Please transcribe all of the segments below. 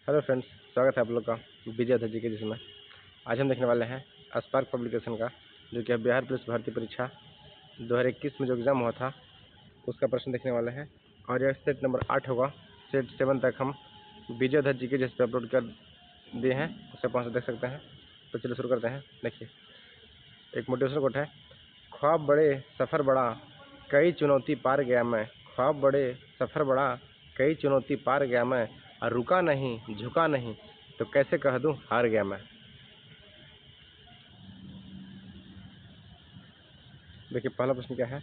Hello friends, स्वागत है आप लोग का विजय जी के जिसमें आज हम देखने वाले हैं स्पार्क पब्लिकेशन का, जो कि बिहार पुलिस भर्ती परीक्षा 2021 में जो एग्ज़ाम हुआ था उसका प्रश्न देखने वाले हैं। और यह सेट नंबर 8 होगा। सेट 7 तक हम विजय जी के जिस पर अपलोड कर दिए हैं, उससे पहुँच देख सकते हैं। तो चलिए शुरू करते हैं। देखिए, एक मोटिवेशन कोट है। ख्वाब बड़े सफ़र बड़ा, कई चुनौती पार गया मैं। ख्वाब बड़े सफ़र बड़ा, कई चुनौती पार गया मैं, और रुका नहीं झुका नहीं, तो कैसे कह दूं हार गया मैं। देखिए, पहला प्रश्न क्या है।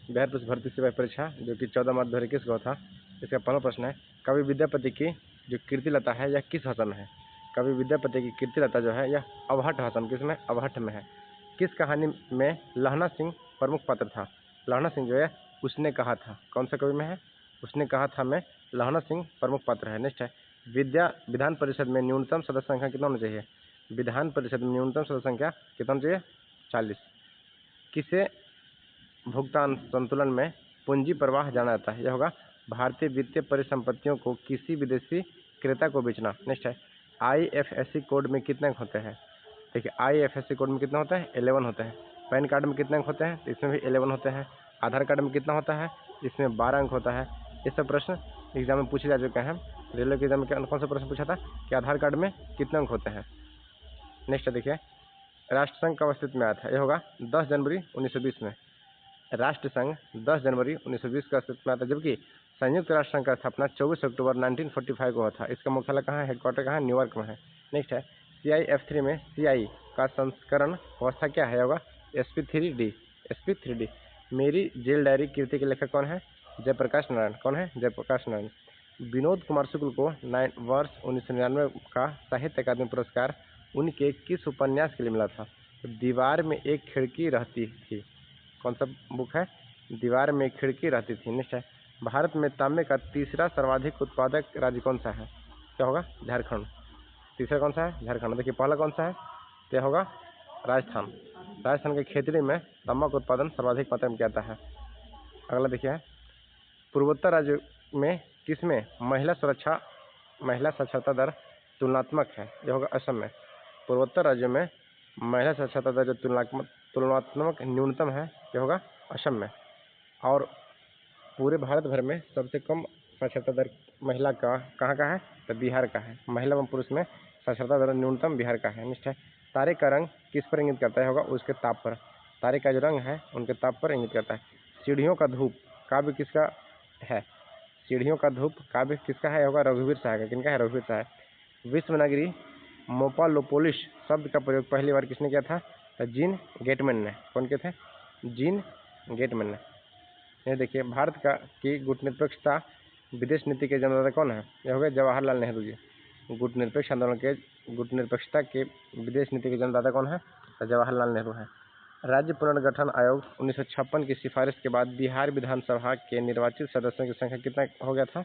बिहार पुलिस भर्ती सेवा परीक्षा जो कि 14 मार्च 2021 को था, इसका पहला प्रश्न है, कवि विद्यापति की जो कीर्तिलता है यह किस भाषा में है। कवि विद्यापति की कीर्तिलता जो है यह अवहट भाषा में, किसमें, अवहट में है। किस कहानी में लहना सिंह प्रमुख पात्र था। लहना सिंह जो है उसने कहा था, कौन सा कवि में है, उसने कहा था में लहना सिंह प्रमुख पात्र है। नेक्स्ट है, विधान परिषद में न्यूनतम सदस्य संख्या कितना होना चाहिए। विधान परिषद में न्यूनतम सदस्य संख्या कितना होना चाहिए, 40। किसे भुगतान संतुलन में पूंजी प्रवाह जाना जाता है। यह होगा भारतीय वित्तीय परिसंपत्तियों को किसी विदेशी क्रेता को बेचना। नेक्स्ट है, IFSC कोड में कितने अंक होते हैं। देखिए, IFSC कोड में कितना होता है, 11 होते हैं। पैन कार्ड में कितने अंक होते हैं, तो इसमें भी 11 होते हैं। आधार कार्ड में कितना होता है, इसमें 12 अंक होता है। ये सब प्रश्न एग्जाम में पूछे जा चुके हैं। रेलवे के एग्जाम में कौन सा प्रश्न पूछा था कि आधार कार्ड में कितने अंक होते हैं। नेक्स्ट देखिए, राष्ट्रसंघ कब अस्तित्व में आया था। यह होगा 10 जनवरी 1920 में। राष्ट्र संघ 10 जनवरी 1920 का अस्तित्व में आता है, जबकि संयुक्त राष्ट्र संघ का स्थापना 24 अक्टूबर 1945 को हुआ था। इसका मुख्यालय कहाँ है, हेडक्वार्टर कहाँ है, न्यूयॉर्क में है। नेक्स्ट है, CIF3 में CI का संस्करण अवस्था क्या है, होगा SP3D। SP3D। मेरी जेल डायरी कृति के लेखक कौन है, जयप्रकाश नारायण। कौन है, जयप्रकाश नारायण। विनोद कुमार शुक्ल को वर्ष 1999 का साहित्य अकादमी पुरस्कार उनके किस उपन्यास के लिए मिला था। तो दीवार में एक खिड़की रहती थी, कौन सा बुक है, दीवार में खिड़की रहती थी। नेक्स्ट है, भारत में तांबे का तीसरा सर्वाधिक उत्पादक राज्य कौन सा है। क्या होगा, झारखंड। तीसरा कौन सा है, झारखंड। देखिए, पहला कौन सा है, क्या होगा, राजस्थान। राजस्थान के खेतड़ी में तांबा का उत्पादन सर्वाधिक मात्रा में किया जाता है। अगला देखिए, पूर्वोत्तर राज्य में किसमें महिला साक्षरता दर तुलनात्मक है। यह होगा असम में। पूर्वोत्तर राज्यों में महिला साक्षरता दर जो तुलनात्मक न्यूनतम है, यह होगा असम में। और पूरे भारत भर में सबसे कम साक्षरता दर महिला का कहाँ का है, तो बिहार का है। महिला एवं पुरुष में साक्षरता दर न्यूनतम बिहार का है। नेक्स्ट है, तारे का रंग किस पर इंगित करता है, होगा उसके ताप पर। तारे का जो रंग है उनके ताप पर इंगित करता है। सीढ़ियों का धूप काव्य किसका है, सीढ़ियों का धूप काव्य किसका है, होगा रघुवीर सहाय का। किनका है, रघुवीर सहाय। विश्व नगरी मोपालोपोलिस शब्द का प्रयोग पहली बार किसने किया था, तो जीन गेटमैन ने। कौन के थे, जीन गेटमैन ने। ये देखिए, भारत का की गुटनिरपेक्षता विदेश नीति के जन्मदाता कौन है, यह हो गए जवाहरलाल नेहरू जी। गुटनिरपेक्ष आंदोलन के गुटनिरपेक्षता के विदेश नीति के जन्मदाता कौन है, तो जवाहरलाल नेहरू है। राज्य पुनर्गठन आयोग 1956 की सिफारिश के बाद बिहार विधानसभा के निर्वाचित सदस्यों की संख्या कितना हो गया था,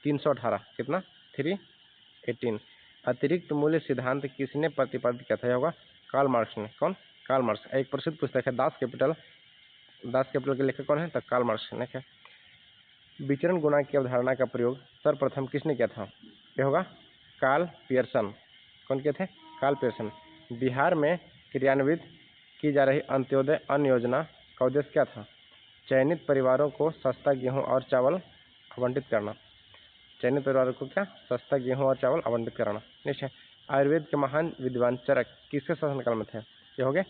318। कितना, 318। अतिरिक्त मूल्य सिद्धांत किसने प्रतिपादित किया था, यह होगा कार्ल मार्क्स ने। कौन, कार्ल मार्क्स। एक प्रसिद्ध पुस्तक है दास कैपिटल के लेखक कौन है, तो कार्ल मार्क्स ने है। विचरण गुणांक की अवधारणा का प्रयोग सर्वप्रथम किसने किया था, यह होगा कार्ल पियर्सन। कौन के थे, कार्ल पियर्सन। बिहार में क्रियान्वित की जा रही अंत्योदय अन्न योजना का उद्देश्य क्या था, चयनित परिवारों को सस्ता गेहूं और चावल आवंटित करना। चयनित परिवारों को क्या, सस्ता गेहूं और चावल आवंटित कराना। नेक्स्ट है, आयुर्वेद के महान विद्वान चरक किसके शासनकाल में थे, ये हो गए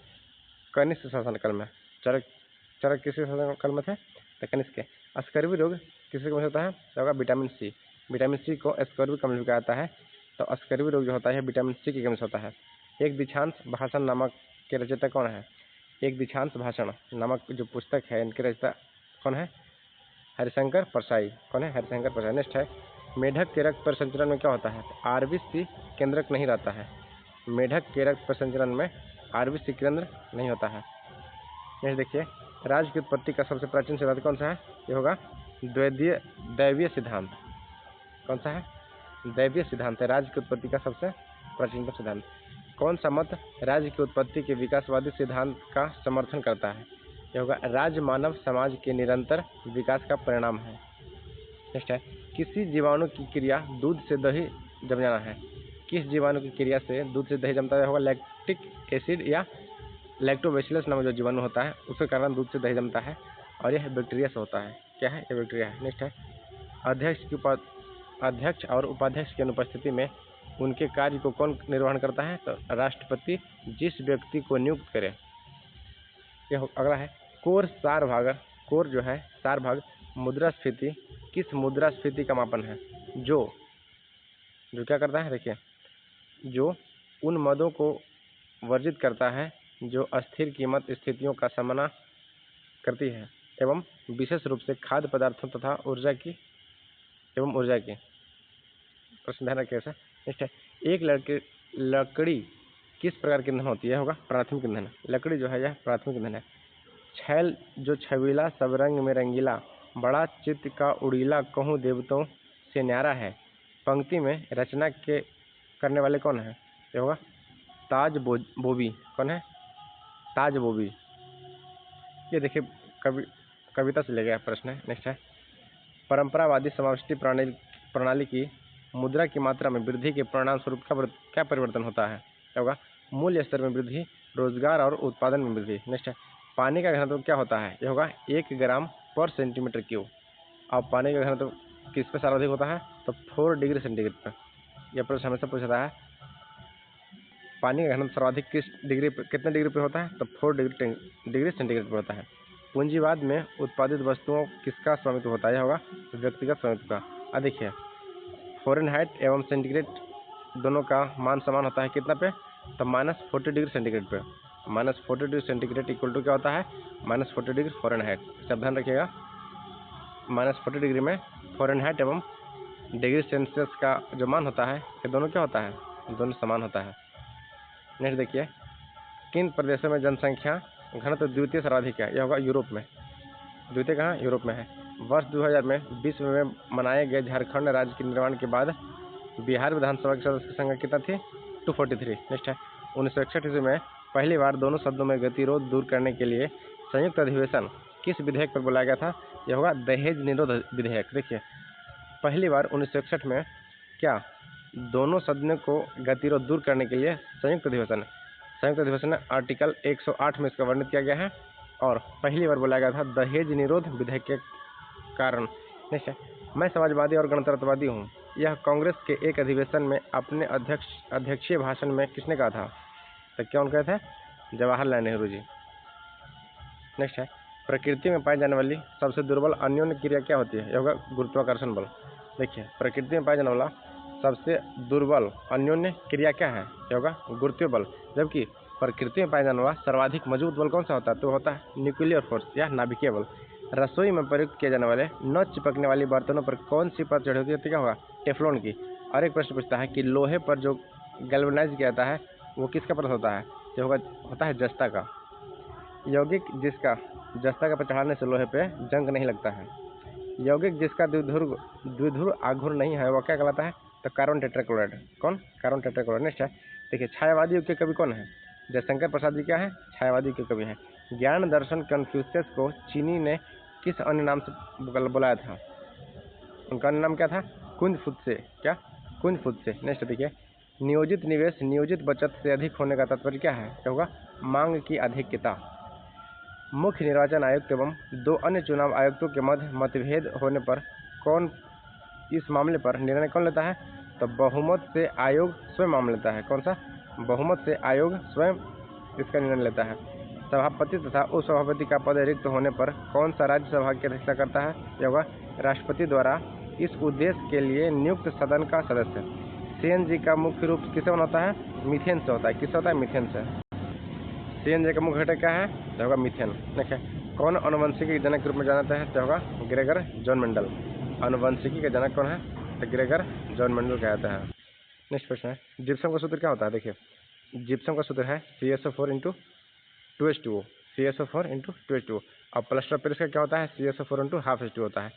कनिष्क शासनकाल में। चरक किसके शासनकाल में थे, तो कनिष्क के। स्कर्वी रोग किसके कमी से होता है, तो होगा विटामिन सी। विटामिन सी को स्कर्वी कमी भी कहा जाता है। तो स्कर्वी रोग जो होता है विटामिन सी की कमी से होता है। एक दीक्षांत भाषण नामक के रचयिता कौन है, एक दीक्षांत भाषण नामक जो पुस्तक है इनके रचयिता कौन है, हरिशंकर परसाई। कौन है, हरिशंकर परसाई। नेक्स्ट है, मेढक के रक्त परिसंचरण में क्या होता है, RBC केंद्रक नहीं रहता है। मेढक के रक्त परिसंचरण में RBC केंद्र नहीं होता है। नेक्स्ट देखिए, राज्य की उत्पत्ति का सबसे प्राचीन सिद्धांत कौन सा है, ये होगा दैवीय सिद्धांत। कौन सा है, दैवीय सिद्धांत है राज्य की उत्पत्ति का सबसे प्राचीनतम सिद्धांत। कौन सा मत राज्य की उत्पत्ति के विकासवादी सिद्धांत का समर्थन करता है, यह होगा राज्य मानव समाज के निरंतर विकास का परिणाम है। नेक्स्ट है, किसी जीवाणु की क्रिया दूध से दही जम जाना है। किस जीवाणु की क्रिया से दूध से दही जमता है? होगा लैक्टिक एसिड या लैक्टोबैसिलस नामक जो जीवाणु होता है उसके कारण दूध से दही जमता है और यह बैक्टीरिया से होता है। क्या है? ये बैक्टीरिया है। नेक्स्ट है, अध्यक्ष और उपाध्यक्ष की अनुपस्थिति में उनके कार्य को कौन निर्वहन करता है? तो राष्ट्रपति जिस व्यक्ति को नियुक्त करे। यह अगला है, कोर सारभाग। कोर जो है सारभाग मुद्रास्फीति किस मुद्रास्फीति का मापन है? जो क्या करता है? देखिए, जो उन मदों को वर्जित करता है जो अस्थिर कीमत स्थितियों का सामना करती है एवं विशेष रूप से खाद्य पदार्थों तथा ऊर्जा की प्रश्न ध्यान रखिए ऐसा। नेक्स्ट है, एक लकड़ी किस प्रकार की ईंधन होती है? होगा प्राथमिक ईंधन। लकड़ी जो है यह प्राथमिक ईंधन है। छैल जो छबीला सब रंग में रंगीला, बड़ा चित्त का उड़ीला, कहूँ देवताओं से न्यारा है। पंक्ति में रचना के करने वाले कौन है? ये होगा ताज बोबी। कौन है? ताज बोबी। ये देखिए कविता से ले गया प्रश्न है। नेक्स्ट है, परंपरावादी समावेशी प्रणाली की मुद्रा की मात्रा में वृद्धि के परिणाम स्वरूप क्या परिवर्तन होता है? क्या होगा? मूल्य स्तर में वृद्धि, रोजगार और उत्पादन में वृद्धि। नेक्स्ट है, पानी का घनत्व क्या होता है? यह होगा 1 ग्राम पर सेंटीमीटर क्यूब। अब पानी का घनत्व किस पे सर्वाधिक होता है? तो 4 डिग्री सेंटीग्रेड पर। यह प्रश्न हमेशा पूछता है, पानी का घनत्व सर्वाधिक कितने डिग्री पे होता है? तो 4 डिग्री सेंटीग्रेड पर होता है। पूंजीवाद में उत्पादित वस्तुओं किसका स्वामित्व होता है? यह होगा व्यक्तिगत स्वामित्व का। अब देखिए, फ़ारेनहाइट एवं सेंटीग्रेड दोनों का मान समान होता है कितना पे? तो -40 डिग्री सेंटीग्रेड पे। -40 डिग्री सेंटीग्रेड इक्वल टू क्या होता है? -40 डिग्री फ़ारेनहाइट। सब ध्यान रखिएगा, -40 डिग्री में फ़ारेनहाइट एवं डिग्री सेल्सियस का जो मान होता है ये दोनों क्या होता है? दोनों समान होता है। नेक्स्ट देखिए, किन प्रदेशों में जनसंख्या घनत्व द्वितीय सर्वाधिक है? यह होगा यूरोप में। द्वितीय कहाँ? यूरोप में है। वर्ष 2000 में विश्व में मनाए गए झारखंड राज्य के निर्माण के बाद बिहार विधानसभा के सदस्य की संख्या कितना थी? 243। नेक्स्ट है, 1961 ईस्वी में पहली बार दोनों शब्दों में गतिरोध दूर करने के लिए संयुक्त अधिवेशन किस विधेयक पर बुलाया गया था? यह होगा दहेज निरोध विधेयक। देखिए, पहली बार 1961 में क्या दोनों सदनों को गतिरोध दूर करने के लिए संयुक्त अधिवेशन में आर्टिकल 108 में इसका वर्णित किया गया है और पहली बार बुलाया गया था दहेज निरोध विधेयक के कारण। नेक्स्ट है, मैं समाजवादी और गणतंत्रवादी हूँ, यह कांग्रेस के एक अधिवेशन में अपने अध्यक्षीय भाषण में किसने कहा था? तो क्या उनका था? जवाहरलाल नेहरू जी। नेक्स्ट है, प्रकृति में पाई जाने वाली सबसे दुर्बल अन्योन्य क्रिया क्या होती है? यह होगा गुरुत्वाकर्षण बल। देखिए, प्रकृति में पाया जाने वाला सबसे दुर्बल अन्योन्य क्रिया क्या है? यह होगा गुरुत्वीय बल। जबकि प्रकृति में पाया जाने वाला सर्वाधिक मजबूत बल कौन सा होता है? तो होता है न्यूक्लियर फोर्स या नाभिकीय बल। रसोई में प्रयुक्त किए जाने वाले न चिपकने वाली बर्तनों पर कौन सी परत चढ़ी होती है? क्या होगा? टेफ्लॉन की। और एक प्रश्न पूछता है कि लोहे पर जो गैल्वेनाइज किया जाता है वो किसका परत होता है? जो होता है जस्ता का। यौगिक जिसका जस्ता का पर चढ़ाने से लोहे पे जंग नहीं लगता है। यौगिक जिसका द्विध्रुव आघूर्ण नहीं है वो क्या कहलाता है? तो कार्बन टेट्राक्लोराइड। कौन? Carbon tetrachloride. नेक्स्ट है, देखिए, छायावादी युग के कवि कौन है? जयशंकर प्रसाद जी क्या है? छायावादी युग के कवि हैं। ज्ञान दर्शन कन्फ्यूशियस को चीनी ने किस अन्य नाम से बुलाया था? उनका अन्य नाम क्या था? कुंजफुत्से। क्या? कुंजफुत्से। नेक्स्ट देखिए, नियोजित निवेश नियोजित बचत से अधिक होने का तात्पर्य क्या है? क्या होगा? मांग की अधिकता। मुख्य निर्वाचन आयुक्त एवं 2 अन्य चुनाव आयुक्तों के मध्य मतभेद होने पर इस मामले पर निर्णय कौन लेता है? तो बहुमत से आयोग स्वयं मामला लेता है। कौन सा? बहुमत से आयोग स्वयं इसका निर्णय लेता है। सभापति तथा उपसभापति का पद रिक्त होने पर कौन सा राज्यसभा की अध्यक्षता करता है? यह होगा राष्ट्रपति द्वारा इस उद्देश्य के लिए नियुक्त सदन का सदस्य। सीएनजी का मुख्य रूप किससे बना होता है? मीथेन से होता है। किससे होता है? मीथेन से। सीएनजी का मुख्य घटक क्या है? तो होगा मीथेन। ठीक है, कौन अनुवंशिकी के जनक के रूप में जाना जाता है? तो होगा ग्रेगर जॉन मेंडल। अनुवंशिकी का जनक कौन है? तो ग्रेगर जॉन मेंडल कहता है। नेक्स्ट प्रश्न है, जिप्सम का सूत्र क्या होता है? देखिए, जिप्सम का सूत्र है CSO4 × 2H2O। CSO4 × 2H2O। और प्लास्टर ऑफ पेरिस का क्या होता है? CSO4 × ½ H2O होता है।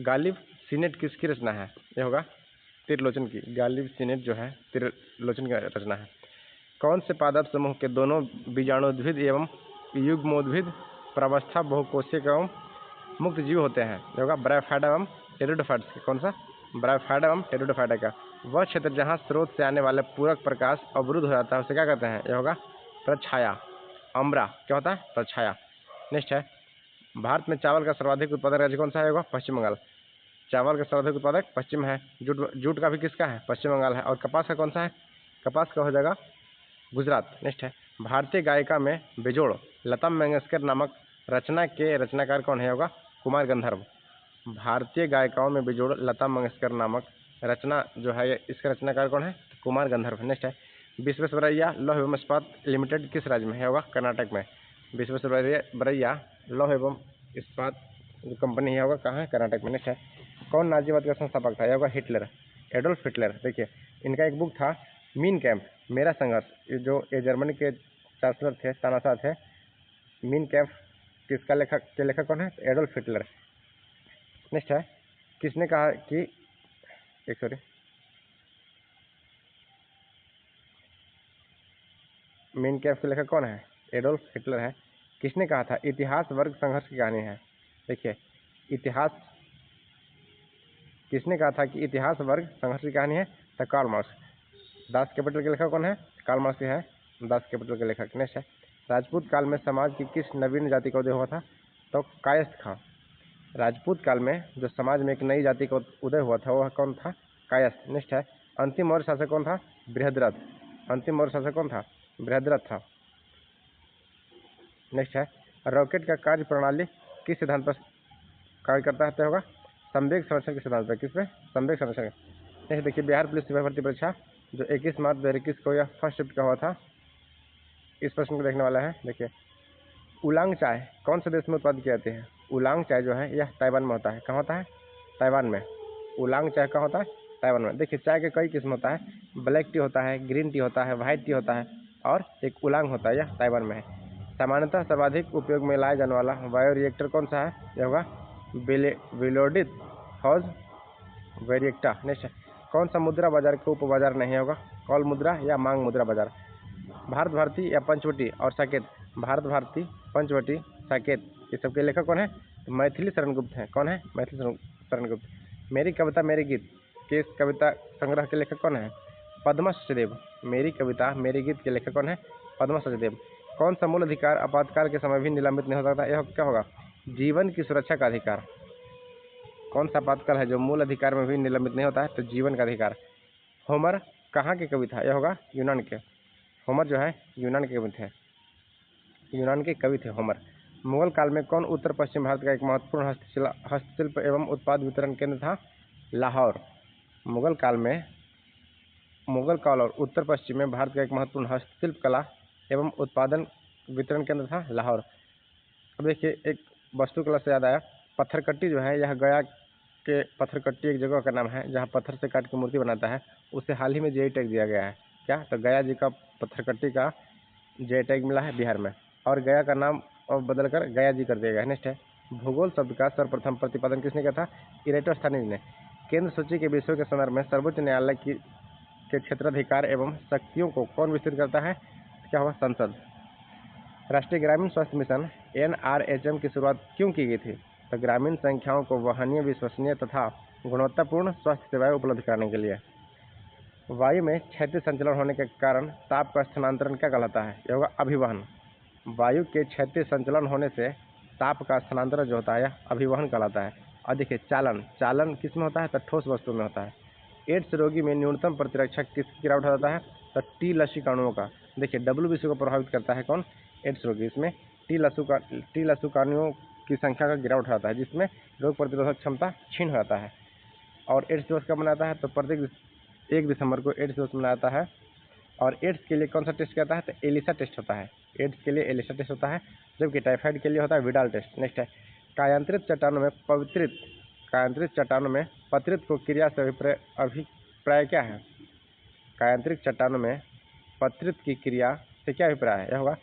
गालिब सीनेट किसकी रचना है? यह होगा त्रिलोचन की। गालिब सीनेट जो है त्रिलोचन की रचना है। कौन से पादप समूह के दोनों बीजाणुद्भिद एवं युग्मोद्भिद प्रावस्था बहुकोशीय एवं मुक्त जीव होते हैं? यह होगा ब्रायोफाइटा एवं टेरिडोफाइट्स। कौन सा? ब्रायोफाइटा एवं टेरिडोफाइटा का। वह क्षेत्र जहाँ स्रोत से आने वाले पूरक प्रकाश अवरुद्ध हो जाता है उसे क्या कहते हैं? यह होगा प्रछाया। अम्बरा क्या होता है? प्रछाया। नेक्स्ट है, भारत में चावल का सर्वाधिक उत्पादक राज्य कौन सा है? होगा पश्चिम बंगाल। चावल का सर्वाधिक उत्पादक पश्चिम है। जूट का भी किसका है? पश्चिम बंगाल है। और कपास का कौन सा है? कपास का हो जाएगा गुजरात। नेक्स्ट है, भारतीय गायिका में बेजोड़ लता मंगेशकर नामक रचना के रचनाकार कौन है? होगा कुमार गंधर्व। भारतीय गायिकाओं में बेजोड़ लता मंगेशकर नामक रचना जो है इसका रचनाकार कौन है? कुमार गंधर्व। नेक्स्ट है, विश्वेश्वरैया लौह एवं इस्पात लिमिटेड किस राज्य में है? होगा कर्नाटक में। विश्वेश्वरैया लौह एवं इस्पात जो कंपनी है होगा कहाँ है? कर्नाटक में। नेक्स्ट है, कौन नाजीवाद का संस्थापक था? यह होगा हिटलर, एडोल्फ हिटलर। देखिए इनका एक बुक था मीन कैंप, मेरा संघर्ष, ये जर्मनी के चांसलर थे, तानाशाह थे। मीन कैंप किसका लेखक कौन है? Adolf Hitler. नेक्स्ट है, किसने कहा कि मीन कैंप के लेखक कौन है? एडोल्फ हिटलर है। किसने कहा था इतिहास वर्ग संघर्ष की कहानी है? देखिए इतिहास किसने कहा था कि इतिहास वर्ग संघर्ष की कहानी है? तो कार्ल मार्क्स। दास कैपिटल के लेखक कौन है? कार्ल मार्क्स है दास कैपिटल के लेखक। नेक्स्ट है, राजपूत काल में समाज की किस नवीन जाति का उदय हुआ था? तो कायस्थ था। राजपूत काल में जो समाज में एक नई जाति का उदय हुआ था वह कौन था? कायस्थ। नेक्स्ट है, अंतिम मौर्य शासक कौन था? बृहद्रथ। अंतिम मौर्य शासक कौन था? बृहद्रथ था। नेक्स्ट है, रॉकेट का कार्य प्रणाली किस सिद्धांत पर कार्य करता है? तो होगा संवेग संरक्षण के सिद्धांत पर। किस पे? संवेग संरक्षण। नेक्स्ट देखिए, बिहार पुलिस सिपाही भर्ती परीक्षा जो 21 मार्च 2021 को यह फर्स्ट शिफ्ट का हुआ था, इस प्रश्न को देखने वाला है। देखिए, उलांग चाय कौन से देश में उत्पादित की जाती है? उलांग चाय जो है यह ताइवान में होता है। कहाँ होता है? ताइवान में। उलांग चाय कहाँ होता है? ताइवान में। देखिए चाय के कई किस्म होता है, ब्लैक टी होता है, ग्रीन टी होता है, वाइट टी होता है और एक उलांग होता है, यह ताइवान में है। सामान्यतः सर्वाधिक उपयोग में लाया जाने वाला बायो रिएक्टर कौन सा है? यह होगा विलोडित हॉज वेरिएक्टा। नेक्स्ट, कौन सा मुद्रा बाजार का उप बाजार नहीं होगा? कॉल मुद्रा या मांग मुद्रा बाजार। भारत भारती या पंचवटी और साकेत। भारत भारती, पंचवटी, साकेत, ये सबके लेखक कौन है? तो मैथिली शरण गुप्त हैं। कौन है? मैथिली शरण गुप्त। मेरी कविता मेरी गीत के इस कविता संग्रह के लेखक कौन है? पद्मा सचदेव। मेरी कविता मेरी गीत के लेखक कौन है? पद्मा सचदेव। कौन सा मूल अधिकार आपातकाल के समय भी निलंबित नहीं हो सकता? यह क्या होगा? जीवन की सुरक्षा का अधिकार। कौन सा आपातकाल है जो मूल अधिकार में भी निलंबित नहीं होता है? तो जीवन का अधिकार। होमर कहाँ के कवि था? यह होगा यूनान के। होमर जो है यूनान के कवि थे, यूनान के कवि थे होमर। मुगल काल में कौन उत्तर पश्चिम भारत का एक महत्वपूर्ण हस्तशिल्प एवं उत्पाद वितरण केंद्र था? लाहौर। मुगल काल और उत्तर पश्चिम में भारत का एक महत्वपूर्ण हस्तशिल्प कला एवं उत्पादन वितरण केंद्र था लाहौर। अब देखिए, एक वास्तुकला से याद आया, पत्थरकट्टी जो है यह गया के पत्थरकट्टी एक जगह का नाम है जहाँ पत्थर से काट के मूर्ति बनाता है, उसे हाल ही में जीआई टैग दिया गया है। क्या? तो गया जी का पत्थरकट्टी का जीआई टैग मिला है बिहार में, और गया का नाम अब बदलकर गया जी कर दिया गया है। नेक्स्ट है, भूगोल शब्द का सर्वप्रथम प्रतिपादन किसने किया था? इरेटोस्थानीज ने। केंद्र सूची के विषयों के संदर्भ में सर्वोच्च न्यायालय के क्षेत्राधिकार एवं शक्तियों को कौन विस्तृत करता है? क्या होगा? संसद। राष्ट्रीय ग्रामीण स्वास्थ्य मिशन NRHM की शुरुआत क्यों की गई थी? तो ग्रामीण संख्याओं को वहनीय, विश्वसनीय तथा गुणवत्तापूर्ण स्वास्थ्य सेवाएं उपलब्ध कराने के लिए। वायु में क्षैतिज संचलन होने के कारण ताप का स्थानांतरण क्या कहलाता है? यह होगा अभिवहन। वायु के क्षैतिज संचलन होने से ताप का स्थानांतरण जो होता है यह अभिवहन कहलाता है। और देखिए, चालन किस में होता है? तो ठोस वस्तु में होता है। एड्स रोगी में न्यूनतम प्रतिरक्षक किसकी गिरावट हो जाता है? तो टी लसीकाणुओं का। देखिए, WBC को प्रभावित करता है कौन? एड्स रोगी। इसमें टी लसीकाणुओं की संख्या का गिरावट होता है, जिसमें रोग प्रतिरोधक क्षमता क्षीण हो जाता है। और एड्स दिवस कब मनाता है? तो प्रत्येक 1 दिसंबर को एड्स दिवस मनाया जाता है। और एड्स के लिए कौन सा टेस्ट किया जाता है? तो एलिसा टेस्ट होता है। एड्स के लिए एलिसा टेस्ट होता है, जबकि टाइफाइड के लिए होता है विडाल टेस्ट। नेक्स्ट है, कायांतरित चट्टानों में पत्रित को क्रिया से अभिप्राय क्या है? कायांतरित चट्टानों में पत्रित की क्रिया से क्या अभिप्राय है? यह होगा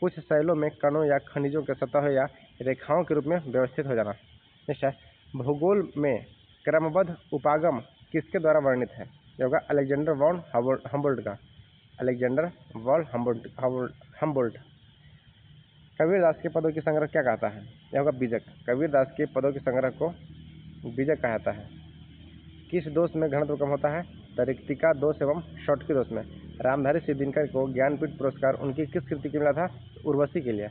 कुछ शैलों में कणों या खनिजों के सतह या रेखाओं के रूप में व्यवस्थित हो जाना। नेक्स्ट है, भूगोल में क्रमबद्ध उपागम किसके द्वारा वर्णित है? यह होगा अलेक्जेंडर वॉन हम्बोल्ट का। Alexander von Humboldt. कबीरदास के पदों की संग्रह क्या कहता है? यह होगा बीजक। कबीरदास के पदों के संग्रह को बीजक कहा जाता है। किस दोष में घनत्व कम होता है? तो रिक्तिका दोष एवं शॉटकी दोष में रामधारी सिंह दिनकर को ज्ञानपीठ पुरस्कार उनकी किस कृति के लिए मिला था? उर्वशी के लिए।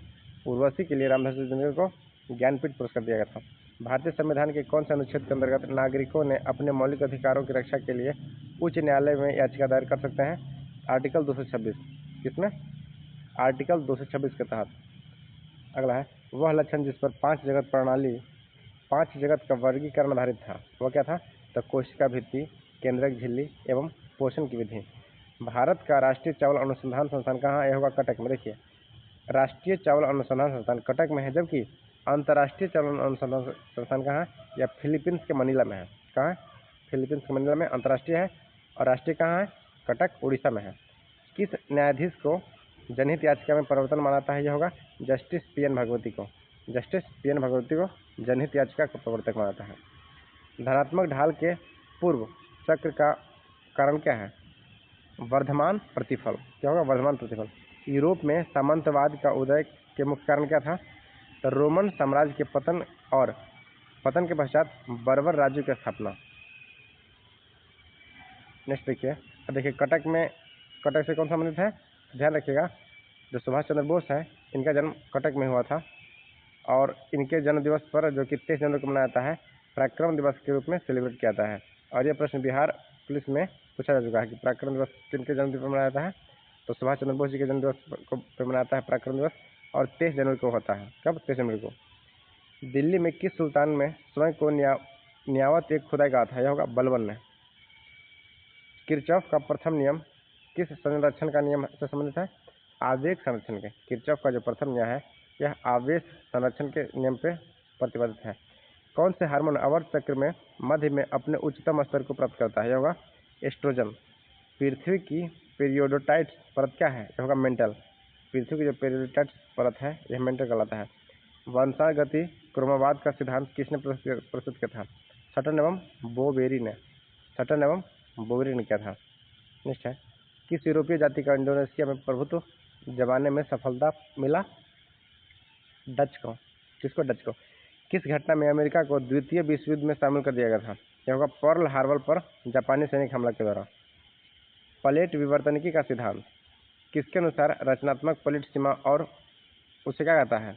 उर्वशी के लिए रामधारी सिंह दिनकर को ज्ञानपीठ पुरस्कार दिया गया था। भारतीय संविधान के कौन से अनुच्छेद के अंतर्गत नागरिकों ने अपने मौलिक अधिकारों की रक्षा के लिए उच्च न्यायालय में याचिका दायर कर सकते हैं? आर्टिकल 226। किसमें? आर्टिकल 226 के तहत। अगला है, वह लक्षण जिस पर पांच जगत का वर्गीकरण आधारित था, वह क्या था? तो कोशिका भित्ति, केंद्रक झिल्ली एवं पोषण की विधि। भारत का राष्ट्रीय चावल अनुसंधान संस्थान कहाँ है? यह होगा कटक में। देखिए, राष्ट्रीय चावल अनुसंधान संस्थान कटक में है, जबकि अंतर्राष्ट्रीय चावल अनुसंधान संस्थान कहाँ है? या फिलीपींस के मनीला में है। कहाँ है? फिलीपींस के मनीला में अंतर्राष्ट्रीय है, और राष्ट्रीय कहाँ है? कटक, उड़ीसा में है। किस न्यायाधीश को जनहित याचिका में परिवर्तन मानता है? यह होगा जस्टिस पी.एन. भगवती को। Justice PN. भगवती को जनहित याचिका का प्रवर्तक मानता है। धनात्मक ढाल के पूर्व चक्र का कारण क्या है? वर्धमान प्रतिफल। क्या होगा? वर्धमान प्रतिफल। यूरोप में सामंतवाद का उदय के मुख्य कारण क्या था? तो रोमन साम्राज्य के पतन और पतन के पश्चात बर्बर राज्य की स्थापना। नेक्स्ट देखिए कटक से कौन संबंधित है? ध्यान रखिएगा, जो सुभाष चंद्र बोस हैं, इनका जन्म कटक में हुआ था, और इनके जन्म दिवस पर, जो कि 23 जनवरी को मनाया जाता है, पराक्रम दिवस के रूप में सेलिब्रेट किया जाता है। और यह प्रश्न बिहार पुलिस में पूछा जा चुका है कि पराक्रम दिवस किनके जन्म दिवस पर मनाया जाता है? तो सुभाष चंद्र बोस जी के जन्म दिवस को मनाया जाता है पराक्रम दिवस, और 23 जनवरी को होता है। कब? 23 जनवरी को। दिल्ली में किस सुल्तान में स्वयं को न्यावत एक खुदाई कहा था? यह होगा बलबन ने। किरचॉफ का प्रथम नियम किस संरक्षण का नियम से संबंधित है? आवेग संरक्षण के। किरचॉफ का जो प्रथम नियम है, यह आवेग संरक्षण के नियम पे प्रतिपादित है। कौन से हार्मोन आवर्त चक्र में मध्य में अपने उच्चतम स्तर को प्राप्त करता है? यह होगा एस्ट्रोजन। पृथ्वी की पीरियोडोटाइट परत क्या है? यह होगा मेंटल। पृथ्वी की जो पीरियोडोटाइट परत है, यह मेंटल कहलाता है। वंशागति क्रमवाद का सिद्धांत किसने प्रस्तुत किया था? सटन एवं बोवेरी ने किया था। नेक्स्ट है, किस यूरोपीय जाति का इंडोनेशिया में प्रभुत्व जमाने में सफलता मिला? डच को। किसको? डच को। किस घटना में अमेरिका को द्वितीय विश्व युद्ध में शामिल कर दिया गया था? यह होगा पर्ल हार्बर पर जापानी सैनिक हमला के द्वारा। प्लेट विवर्तनिकी का सिद्धांत किसके अनुसार रचनात्मक प्लेट सीमा और उसे क्या कहता है?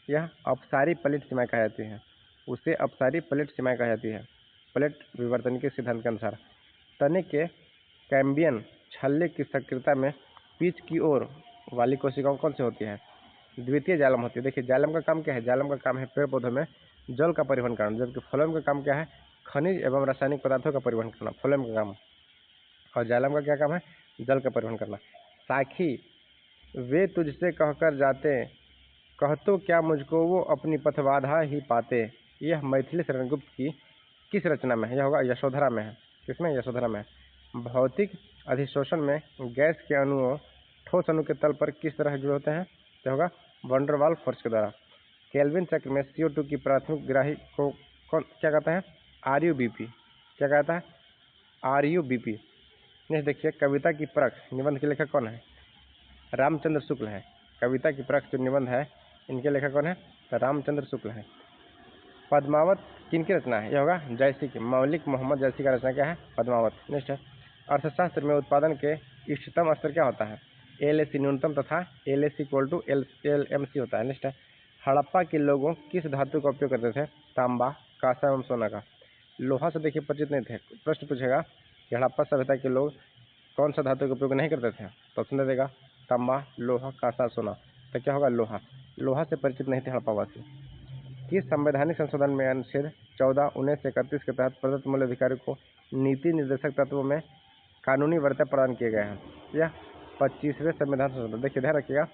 यह अपसारी प्लेट सीमा कहा जाती है। उसे अपसारी प्लेट सीमा कहा जाती है, प्लेट विवर्तनिकी सिद्धांत के अनुसार। तने के कैम्बियन छल्ले की सक्रियता में पीछ की ओर वाली कोशिकाओं कौन सी होती है? द्वितीय जालम होती है। देखिए, जालम का काम क्या है? जालम का काम है पेड़ पौधों में जल का परिवहन करना, जबकि फ्लोएम का काम क्या है? खनिज एवं रासायनिक पदार्थों का परिवहन करना, फ्लोएम का काम। और जालम का क्या काम है? जल का परिवहन करना। साखी वे तुझसे कहकर जाते, कहतो क्या मुझको वो अपनी पथबाधा ही पाते। यह मैथिली शरण गुप्त की किस रचना में है? यह होगा यशोधरा में है। किसमें? यशोधरा में। भौतिक अधिशोषण में गैस के अणुओं ठोस अणु के तल पर किस तरह जुड़े होते हैं? यह होगा वंडर वाल फोर्स के द्वारा। केल्विन चक्र में CO2 की प्राथमिक ग्राही को कौन क्या कहता है? RUBP। क्या कहता है? RUBP। नेक्स्ट देखिए, कविता की परख निबंध के लेखक कौन है? रामचंद्र शुक्ल है। कविता की परख जो निबंध है, इनके लेखक कौन है? तो रामचंद्र शुक्ल है। पद्मावत किनकी रचना है? यह होगा जयसी की। मौलिक मोहम्मद जयसी का रचना क्या है? पद्मावत। नेक्स्ट है, अर्थशास्त्र में उत्पादन के इष्टतम स्तर क्या होता है? LAC न्यूनतम तथा LAC = LMC होता है। नेक्स्ट है, हड़प्पा के लोगों किस धातु का उपयोग करते थे? तांबा, कांसा एवं सोना का। लोहा से देखिए परिचित नहीं थे। प्रश्न पूछेगा कि हड़प्पा सभ्यता के लोग कौन सा धातु का उपयोग नहीं करते थे, तो ऑप्शन दे देगा तांबा, लोहा, कांसा, सोना। तो क्या होगा? लोहा। लोहा से परिचित नहीं थे हड़प्पावासी। किस संवैधानिक संशोधन में अनुच्छेद 14, 19 से 31 के तहत प्रदत्त मूल अधिकारों को नीति निर्देशक तत्वों में कानूनी वर्ता प्रदान किए गए हैं? यह 25वें संविधान संशोधन। देखिए, ध्यान रखिएगा,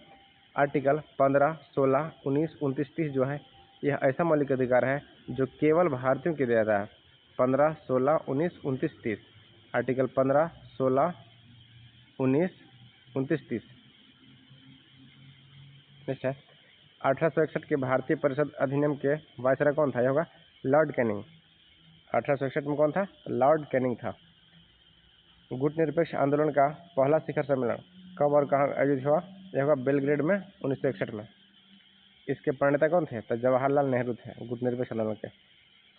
आर्टिकल 15, 16, 19, 29, 30 जो है, यह ऐसा मौलिक अधिकार है जो केवल भारतीयों के दिया जाता है। 15, 16, 19, 29, 30। आर्टिकल 15, 16, 19, 29, 30। नेक्स्ट है, 1861 के भारतीय परिषद अधिनियम के वायसराय कौन था? यह होगा लॉर्ड कैनिंग। 1861 में कौन था? लॉर्ड कैनिंग था। गुटनिरपेक्ष आंदोलन का पहला शिखर सम्मेलन कब और कहाँ आयोजित हुआ? यह होगा बेलग्रेड में 1961 में। इसके प्रणेता कौन थे? तो जवाहरलाल नेहरू थे गुटनिरपेक्ष आंदोलन के।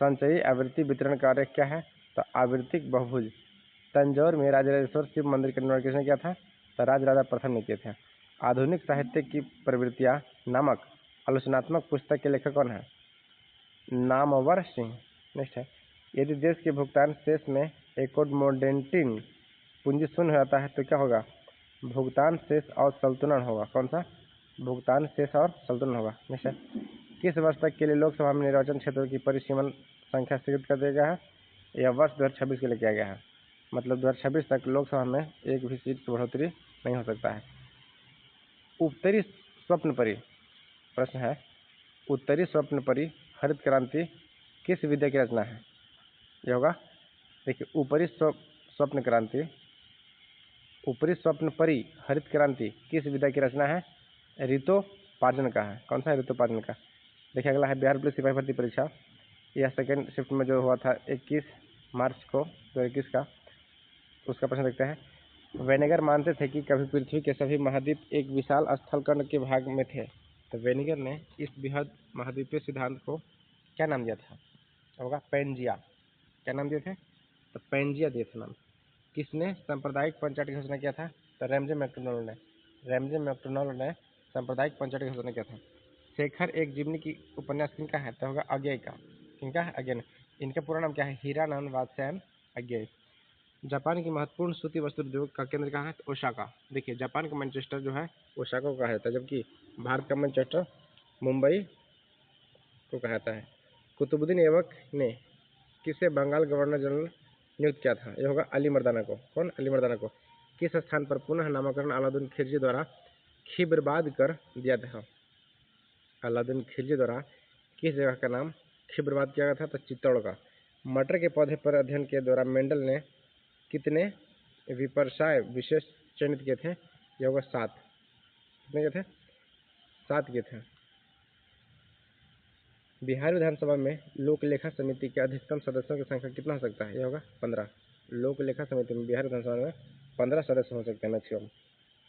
संचयी आवृत्ति वितरण कार्य क्या है? तो आवृत्तिक बहुभुज तंजौर में राजराजेश्वर शिव मंदिर का निर्माण किसने किया था? तो राजराजा प्रथम ने किए थे। आधुनिक साहित्य की प्रवृत्तियां नामक आलोचनात्मक पुस्तक के लेखक कौन है? नामवर सिंह। नेक्स्ट है, यदि देश के भुगतान शेष में एकोमोडेंटिंग पूंजी शून्य हो जाता है तो क्या होगा? भुगतान शेष और संतुलन होगा। कौन सा? भुगतान शेष और संतुलन होगा। नेक्स्ट है, किस वर्ष तक के लिए लोकसभा में निर्वाचन क्षेत्रों की परिसीमन संख्या स्वीकृत कर दिया गया है? यह वर्ष 2026 के लिए किया गया है। मतलब 2026 तक लोकसभा में एक भी सीट की बढ़ोतरी नहीं हो सकता है। उत्तरी स्वप्नपरी प्रश्न है, उत्तरी स्वप्नपरी हरित क्रांति किस विद्या की रचना है? यह होगा, देखिए, स्वप्न क्रांति, ऊपरी स्वप्नपरी हरित क्रांति किस विद्या की रचना है? ऋतोपार्जन का है। कौन सा है? ऋतोपार्जन का। देखिए अगला है, बिहार पुलिस सिपाही भर्ती परीक्षा, यह सेकेंड शिफ्ट में जो हुआ था 21 मार्च को 2021 का, उसका प्रश्न देखते हैं। वेनेगर मानते थे कि कभी पृथ्वी के सभी महाद्वीप एक विशाल स्थलखंड के भाग में थे। तो वेनेगर ने इस बृहद महाद्वीपीय सिद्धांत को क्या नाम दिया था? होगा पेंजिया। क्या नाम दिए थे? तो पेंजिया दिए थे नाम। किसने सांप्रदायिक पंचायत की घोषणा किया था? तो रैमजे मैक्डोनाल्ड ने सांप्रदायिक पंचायत की घोषणा किया था। शेखर एक जीवनी की उपन्यास किनका है? तो होगा अज्ञेय का। किनका है? अज्ञेय। इनका पूरा नाम क्या है? हीरानंद वात्स्यायन अज्ञेय। जापान की महत्वपूर्ण सूती वस्त्र उद्योग का केंद्र कहाँ है? तो ओसाका। देखिए जापान का मैनचेस्टर जो है ओसाका को कहा जाता है, जबकि भारत का मैनचेस्टर मुंबई को कहा जाता है। कुतुबुद्दीन ऐबक ने किसे बंगाल गवर्नर जनरल नियुक्त किया था? यह होगा अली मर्दाना को। कौन? अली मर्दाना को। किस स्थान पर पुनः नामकरण अलाउद्दीन खिलजी द्वारा खिब्रबाद कर दिया था? अलाउद्दीन खिलजी द्वारा किस जगह का नाम खिब्रबाद किया गया था? तो चित्तौड़ का। मटर के पौधे पर अध्ययन के दौरान मेंडल ने कितने विपर्याय विशेष चयनित किए थे? यह होगा 7। कितने किए थे? 7 किए थे। बिहार विधानसभा में लोक लेखा समिति के अधिकतम सदस्यों की संख्या कितना हो सकता है? यह होगा 15। लोक लेखा समिति में बिहार विधानसभा में 15 सदस्य हो सकते हैं मैक्सिमम।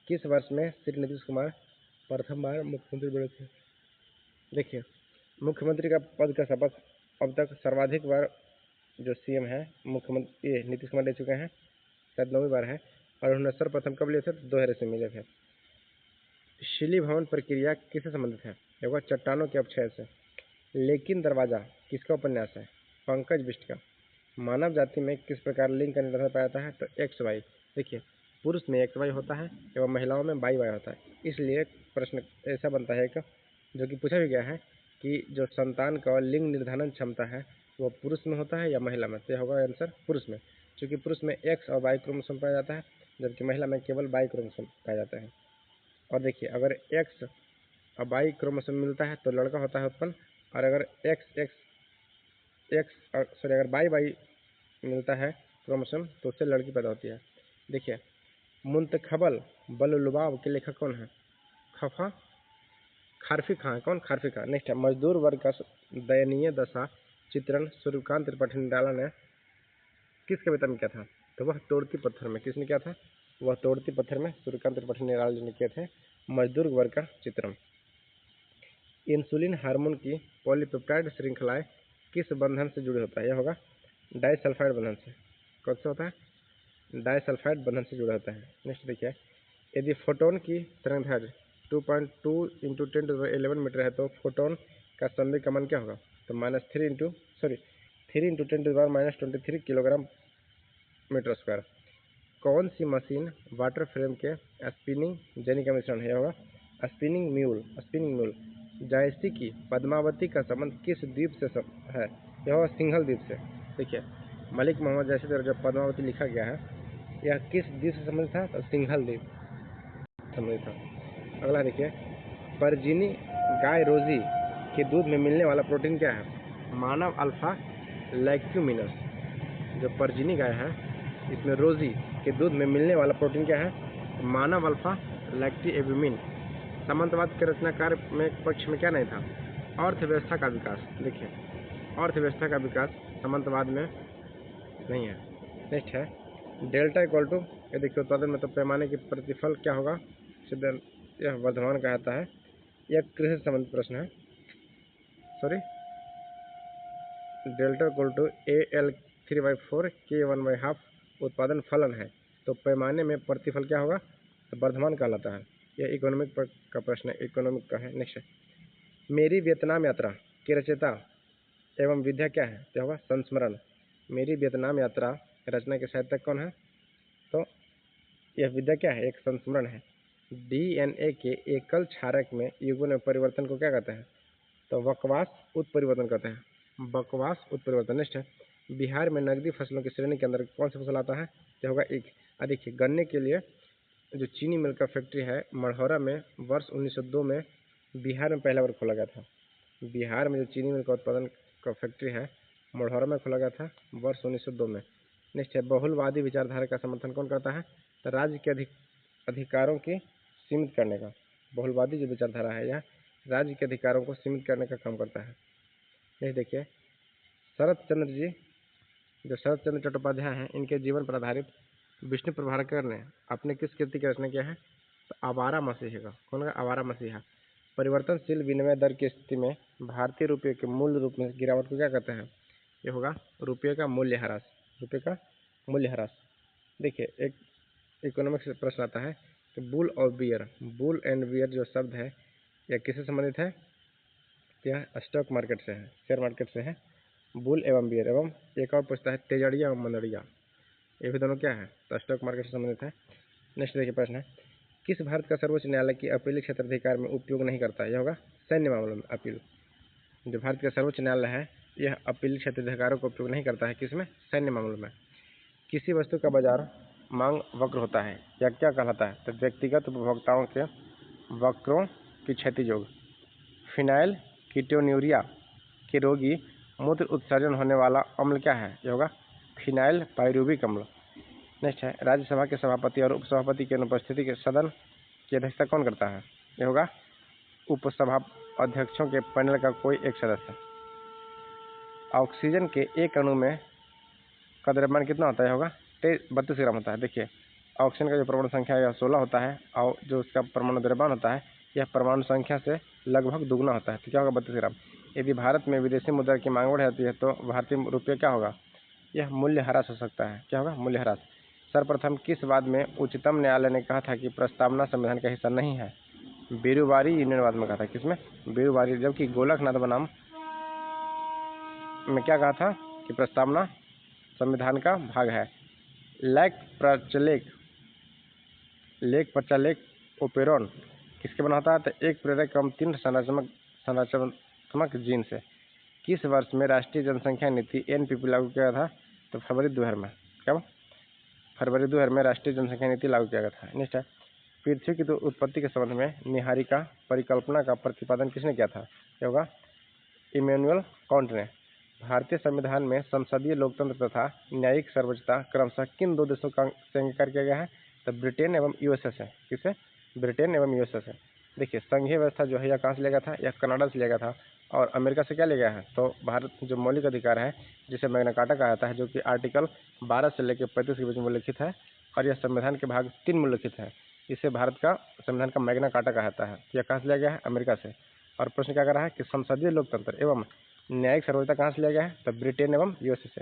किस वर्ष में श्री नीतीश कुमार प्रथम बार मुख्यमंत्री बने थे? देखिए मुख्यमंत्री का पद का शपथ अब तक सर्वाधिक बार जो सीएम है मुख्यमंत्री ये नीतीश कुमार ले चुके हैं, शायद 9वीं बार है। और उन्होंने सर्वप्रथम कब लिए थे? 2000 से मिले थे। शिली भवन प्रक्रिया किससे संबंधित है? होगा चट्टानों के अपक्षय से। लेकिन दरवाजा किसका उपन्यास है? पंकज बिष्ट का। मानव जाति में किस प्रकार लिंग का निर्धारण पाया जाता है? तो एक्स वाई। देखिए पुरुष में एक्स वाई होता है एवं महिलाओं में वाई वाई होता है। इसलिए प्रश्न ऐसा बनता है कि जो कि पूछा भी गया है कि जो संतान का लिंग निर्धारण क्षमता है वो पुरुष में होता है या महिला में? तो यह होगा आंसर पुरुष में, क्योंकि पुरुष में एक्स और वाई क्रोमोसोम पाया जाता है, जबकि महिला में केवल वाई क्रोमोसोम पाया जाता है। और देखिए अगर एक्स और वाई क्रोमोसोम मिलता है तो लड़का होता है उत्पन्न, और अगर अगर वाई वाई मिलता है क्रोमोसोम तो उससे लड़की पैदा होती है। देखिए मुंतखबल बलुलुबाब के लेखक कौन है? खफा खारफी खां है। कौन? खारफी खां। नेक्स्ट है, मजदूर वर्ग का दयनीय दशा चित्रण सूर्यकांत त्रिपाठी निराला ने किस कविता में किया था? तो वह तोड़ती पत्थर में। किसने किया था? वह तोड़ती पत्थर में सूर्यकांत त्रिपाठी निराला जी ने किए थे मजदूर वर्ग का चित्रण। इंसुलिन हार्मोन की पॉलीपेप्टाइड श्रृंखलाएं किस बंधन से जुड़े होता है? यह होगा डाइसल्फाइड बंधन से। कौन सा होता है? डाइसल्फाइड बंधन से जुड़ा होता है। नेक्स्ट देखिए, यदि फोटोन की तरंगदैर्घ्य 2.2 × 10⁻11 मीटर है तो फोटोन का संवेग का मान क्या होगा? तो -3 × 10⁻23 किलोग्राम मीटर स्क्वायर। कौन सी मशीन वाटर फ्रेम के स्पिनिंग जेनी का मिश्रण है? होगा स्पिनिंग म्यूल। जायसी की पद्मावती का संबंध किस द्वीप से है? यह होगा सिंघल द्वीप से। देखिए मलिक मोहम्मद जायसी द्वारा जब पद्मावती लिखा गया है यह किस द्वीप से संबंधित था? तो सिंघल द्वीप संबंधित था। अगला देखिए, परजीनी गाय रोजी के दूध में मिलने वाला प्रोटीन क्या है? मानव अल्फा लैक्ट्यूमिनस। जो परजीनी गाय है इसमें रोजी के दूध में मिलने वाला प्रोटीन क्या है? मानव अल्फा लैक्टिएब्यूमिन। सामंतवाद के रचनाकार में पक्ष में क्या नहीं था? अर्थव्यवस्था का विकास। देखिए अर्थव्यवस्था का विकास सामंतवाद में नहीं है। नेक्स्ट है, डेल्टा इक्वल टू, ये देखिए उत्पादन में तो पैमाने की प्रतिफल क्या होगा? सिद्धांत यह वर्धमान कहता है। यह कृषि से संबंधित प्रश्न है। Sorry, delta equal to AL 3/4 K 1/2 उत्पादन फलन है तो पैमाने में प्रतिफल क्या होगा, तो वर्धमान कहलाता है। यह इकोनॉमिक का प्रश्न है, इकोनॉमिक का है। नेक्स्ट है, मेरी वियतनाम यात्रा के रचयिता एवं विधा क्या है, क्या होगा, संस्मरण। मेरी वियतनाम यात्रा रचना के साहित्यक कौन है, तो यह विधा क्या है, एक संस्मरण है। डीएनए के एकल क्षारक में युग्मन में परिवर्तन को क्या कहते हैं, तो बकवास उत्परिवर्तन कहते हैं, बकवास उत्परिवर्तन। नेक्स्ट है, बिहार में नकदी फसलों की श्रेणी के अंदर कौन सा फसल आता है, क्या होगा, एक। देखिए, गन्ने के लिए जो चीनी मिल का फैक्ट्री है मढ़ौरा में वर्ष 1902 में बिहार में पहला बार खोला गया था। बिहार में जो चीनी मिल का उत्पादन का फैक्ट्री है मढ़ौरा में खोला गया था वर्ष 1902 में। नेक्स्ट है, बहुलवादी विचारधारा का समर्थन कौन करता है, तो राज्य के अधिकारों की सीमित करने का। बहुलवादी जो विचारधारा है यह राज्य के अधिकारों को सीमित करने का काम करता है। नेक्स्ट देखिए, शरत चंद्र जी, जो शरत चंद्र चट्टोपाध्याय हैं, इनके जीवन पर आधारित विष्णु प्रभाकर ने अपने किस कृति की रचना किया है, तो आवारा मसीहा का। कौन का, आवारा मसीहा। परिवर्तनशील विनिमय दर की स्थिति में भारतीय रुपये के मूल्य रूप में गिरावट को क्या कहते हैं, ये होगा रुपये का मूल्य ह्रास, रुपये का मूल्य ह्रास। देखिए, एक इकोनॉमिक्स से प्रश्न आता है कि बुल और बियर, बुल एंड बियर जो शब्द है यह किससे संबंधित है, यह स्टॉक मार्केट से है, शेयर मार्केट से है, बुल एवं बियर। एवं एक और पूछता है तेजड़िया एवं मंदड़िया, ये भी दोनों क्या है, तो स्टॉक मार्केट से संबंधित है। नेक्स्ट देखिए प्रश्न है, किस भारत का सर्वोच्च न्यायालय की अपील क्षेत्राधिकार में उपयोग नहीं करता है, यह होगा सैन्य मामलों में अपील। जो भारत का सर्वोच्च न्यायालय है यह अपील क्षेत्राधिकारों का उपयोग नहीं करता है, किसमें, सैन्य मामलों में। किसी वस्तु का बाजार मांग वक्र होता है या क्या कहलाता है, तो व्यक्तिगत उपभोक्ताओं के वक्रों की क्षति योग। फिनाइल कीटोन्यूरिया के रोगी मूत्र उत्सर्जन होने वाला अम्ल क्या है, यह होगा फिनाइल पायरुविक अम्ल। नेक्स्ट है, राज्यसभा के सभापति और उपसभापति की अनुपस्थिति के सदन की अध्यक्षता कौन करता है, यह होगा उपसभा अध्यक्षों के पैनल का कोई एक सदस्य। ऑक्सीजन के एक अणु में का द्रव्यमान कितना होता है, होगा 32 ग्राम होता है। देखिए, ऑक्सीजन का जो परमाणु संख्या है यह 16 होता है और जो उसका परमाणु द्रव्यमान होता है यह परमाणु संख्या से लगभग दुगुना होता है, तो क्या होगा 32 ग्राम। यदि भारत में विदेशी मुद्रा की मांग बढ़ जाती है तो भारतीय रुपये क्या होगा, यह मूल्य ह्रास हो सकता है, क्या होगा, मूल्य ह्रास। सर्वप्रथम किस वाद में उच्चतम न्यायालय ने कहा था कि प्रस्तावना संविधान का हिस्सा नहीं है, बीरूवारी यूनियनवाद में कहा था, किसमें, बीरूवारी। जबकि गोलकनाथ बनाम में क्या कहा था कि प्रस्तावना संविधान का भाग है। लेक प्रचालेक ओपेरॉन किसके बना होता है, तो एक प्रेरक एवं 3 संरचनात्मक जीन से। किस वर्ष में राष्ट्रीय जनसंख्या नीति एनपीपी लागू किया था, तो फरवरी 2000 में। कब, फरवरी 2000 में राष्ट्रीय जनसंख्या नीति लागू किया गया था। नेक्स्ट है, पृथ्वी की उत्पत्ति के संबंध में निहारिका परिकल्पना का प्रतिपादन किसने किया था, यह होगा इमैनुअल कांट ने। भारतीय संविधान में संसदीय लोकतंत्र तथा न्यायिक सर्वोच्चता क्रमशः किन 2 देशों का से अंगीकार किया गया है, तो ब्रिटेन एवं यूएसए से। किसे, ब्रिटेन एवं यूएसए से। देखिए, संघीय व्यवस्था जो है यह कहाँ से लिया गया था, यह कनाडा से लिया गया था। और अमेरिका से क्या लिया गया है, तो भारत जो मौलिक अधिकार है जिसे मैग्ना कार्टा कहा जाता है, जो कि आर्टिकल 12 से लेकर 35 के बीच में उल्लिखित है और यह संविधान के भाग 3 में उल्लिखित है, इसे भारत का संविधान का मैग्ना कार्टा कहा जाता है। यह कहाँ से लिया गया है, अमेरिका से। और प्रश्न क्या कर रहा है कि संसदीय लोकतंत्र एवं न्यायिक सर्वोच्चता कहाँ से लिया गया है, तो ब्रिटेन एवं यूएसए से।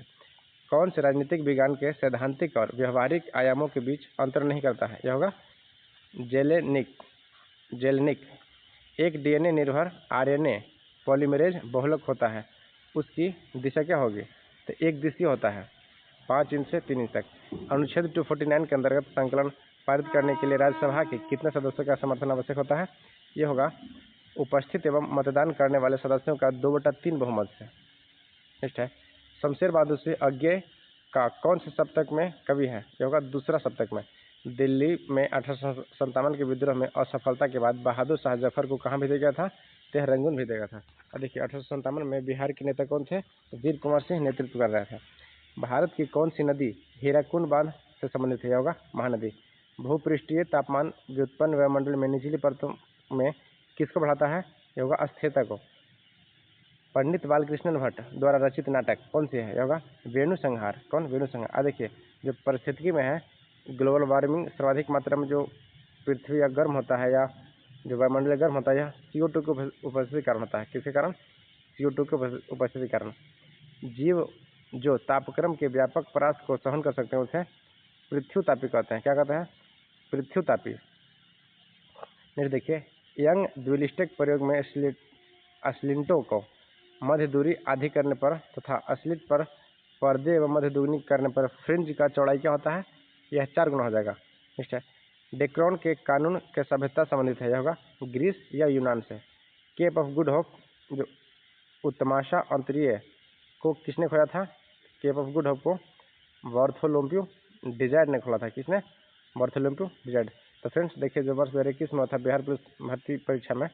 कौन से राजनीतिक विज्ञान के सैद्धांतिक और व्यवहारिक आयामों के बीच अंतर नहीं करता है, यह होगा जेलेनिक। एक डीएनए निर्भर आरएनए पॉलीमरेज बहुलक होता है, उसकी दिशा क्या होगी, तो एक दिशीय होता है 5 इंच से 3 इंच तक। अनुच्छेद 249 के अंतर्गत संकलन पारित करने के लिए राज्यसभा के कितने सदस्यों का समर्थन आवश्यक होता है, यह होगा उपस्थित एवं मतदान करने वाले सदस्यों का 2/3 बहुमत से। नेक्स्ट है, शमशेर बहादुर सिंह अज्ञे का कौन से सप्तक में कवि है, यह होगा दूसरा सप्तक में। दिल्ली में 1857 के विद्रोह में असफलता के बाद बहादुर शाह जफर को कहाँ भेजा गया था, तो रंगून भेजा गया था। और देखिए, 1857 में बिहार के नेता कौन थे, तो वीर कुंवर सिंह नेतृत्व कर रहे थे। भारत की कौन सी नदी हीराकुंड बांध से संबंधित है, यह होगा महानदी। भूपृष्ठीय तापमान व्युत्पन्न वायुमंडल में निचली परतों में किसको बढ़ाता है, यह होगा अस्थिरता को। पंडित बालकृष्ण भट्ट द्वारा रचित नाटक कौन सी है, यह होगा वेणु संहार। कौन, वेणु संहार। देखिए, जो परिस्थिति में है ग्लोबल वार्मिंग सर्वाधिक मात्रा में जो पृथ्वी या गर्म होता है या जो वायुमंडल गर्म होता है यह CO2 की उपस्थिति के कारण होता है। किसके कारण, CO2 की उपस्थिति के कारण। जीव जो तापक्रम के व्यापक परास को सहन कर सकते हैं उसे पृथ्वीतापी कहते हैं। क्या कहते हैं? पृथ्वीतापी। नेक्स्ट देखिए, यंग द्विलिस्टक प्रयोग में अश्लीलतों को मध्य दूरी आधी करने पर तथा अश्लील पर पर्दे एवं मध्य दूरी करने पर फ्रिंज का चौड़ाई क्या होता है? यह 4 गुना हो जाएगा। नेक्स्ट है, डेक्रोन के कानून के सभ्यता संबंधित है, यह होगा ग्रीस या यूनान से। केप ऑफ गुड होप जो उत्तमाशा अंतरीय को किसने खोया था? केप ऑफ गुड होप को बार्थोलोम्यू डिजायड ने खोला था। किसने? बार्थोलोम्यू डिजायड। तो फ्रेंड्स देखिए, जो वर्ष 2021 में था बिहार पुलिस भर्ती परीक्षा में,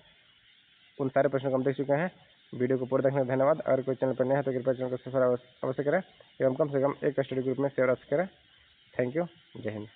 उन सारे प्रश्नों को हम देख चुके हैं। वीडियो को पूरा देखने का धन्यवाद। अगर कोई चैनल पर नया है तो कृपया चैनल को सब्सक्राइब अवश्य करें एवं कम से कम एक स्टडी ग्रुप में शेयर अवश्य करें। Thank you. जय हिंद।